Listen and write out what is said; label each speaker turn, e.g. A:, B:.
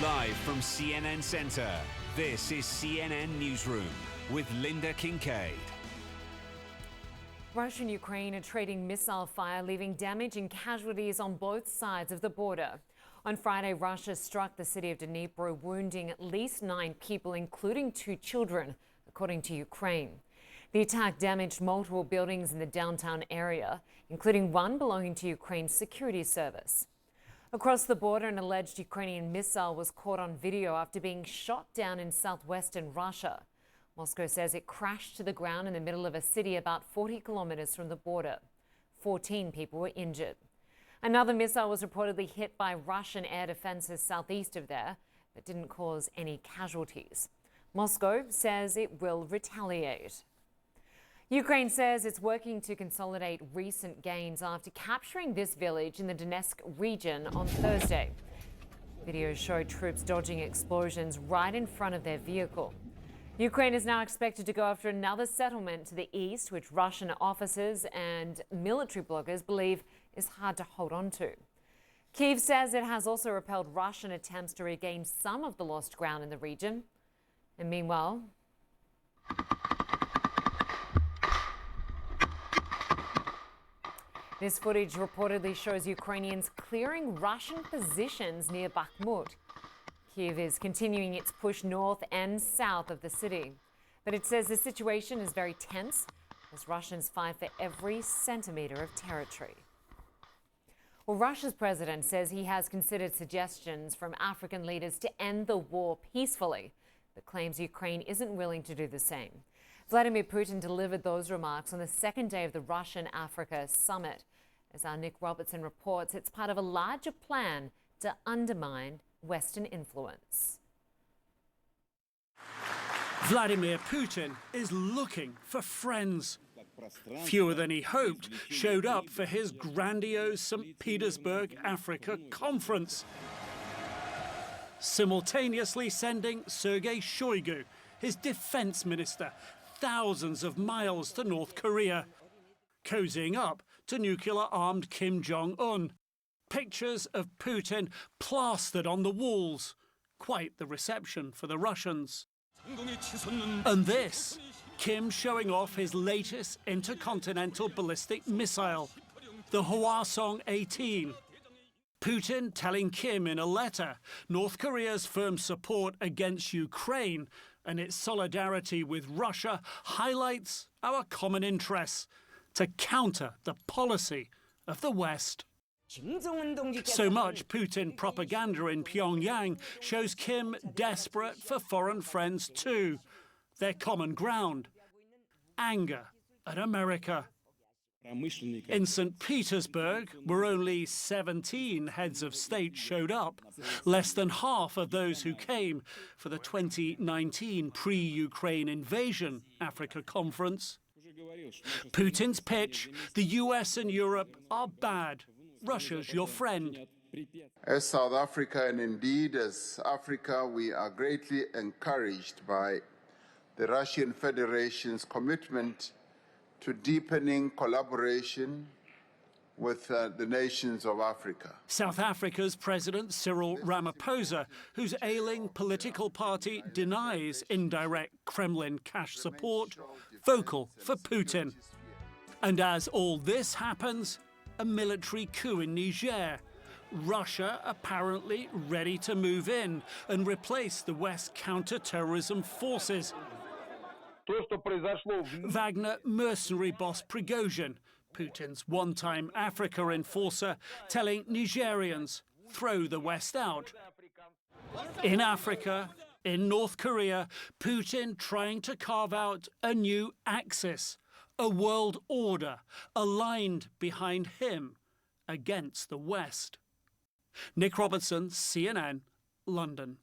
A: Live from CNN Center, this is CNN Newsroom with Linda Kincaid.
B: Russia and Ukraine are trading missile fire, leaving damage and casualties on both sides of the border. On Friday, Russia struck the city of Dnipro, wounding at least 9 people, including 2 children, according to Ukraine. The attack damaged multiple buildings in the downtown area, including one belonging to Ukraine's security service. Across the border, an alleged Ukrainian missile was caught on video after being shot down in southwestern Russia. Moscow says it crashed to the ground in the middle of a city about 40 kilometers from the border. 14 people were injured. Another missile was reportedly hit by Russian air defenses southeast of there, but didn't cause any casualties. Moscow says it will retaliate. Ukraine says it's working to consolidate recent gains after capturing this village in the Donetsk region on Thursday. Videos show troops dodging explosions right in front of their vehicle. Ukraine is now expected to go after another settlement to the east, which Russian officers and military bloggers believe is hard to hold on to. Kyiv says it has also repelled Russian attempts to regain some of the lost ground in the region. And meanwhile, this footage reportedly shows Ukrainians clearing Russian positions near Bakhmut. Kyiv is continuing its push north and south of the city. But it says the situation is very tense as Russians fight for every centimeter of territory. Well, Russia's president says he has considered suggestions from African leaders to end the war peacefully, but claims Ukraine isn't willing to do the same. Vladimir Putin delivered those remarks on the second day of the Russian-Africa summit. As our Nick Robertson reports, it's part of a larger plan to undermine Western influence.
C: Vladimir Putin is looking for friends. Fewer than he hoped showed up for his grandiose St. Petersburg Africa conference, simultaneously sending Sergei Shoigu, his defense minister, thousands of miles to North Korea, cozying up to nuclear-armed Kim Jong-un. Pictures of Putin plastered on the walls. Quite the reception for the Russians. And this, Kim showing off his latest intercontinental ballistic missile, the Hwasong-18. Putin telling Kim in a letter North Korea's firm support against Ukraine and its solidarity with Russia highlights our common interests to counter the policy of the West. So much Putin propaganda in Pyongyang shows Kim desperate for foreign friends too. Their common ground, anger at America. In St. Petersburg, where only 17 heads of state showed up, less than half of those who came for the 2019 pre-Ukraine invasion Africa conference. Putin's pitch, the US and Europe are bad. Russia's your friend.
D: As South Africa and indeed as Africa, we are greatly encouraged by the Russian Federation's commitment to deepening collaboration with the nations of Africa.
C: South Africa's President Cyril Ramaphosa, whose ailing political party denies indirect Kremlin cash support, vocal for Putin. And as all this happens, a military coup in Niger. Russia apparently ready to move in and replace the West's counter-terrorism forces. Wagner mercenary boss Prigozhin, Putin's one-time Africa enforcer, telling Nigerians, throw the West out. In Africa, in North Korea, Putin trying to carve out a new axis, a world order aligned behind him against the West. Nick Robertson, CNN, London.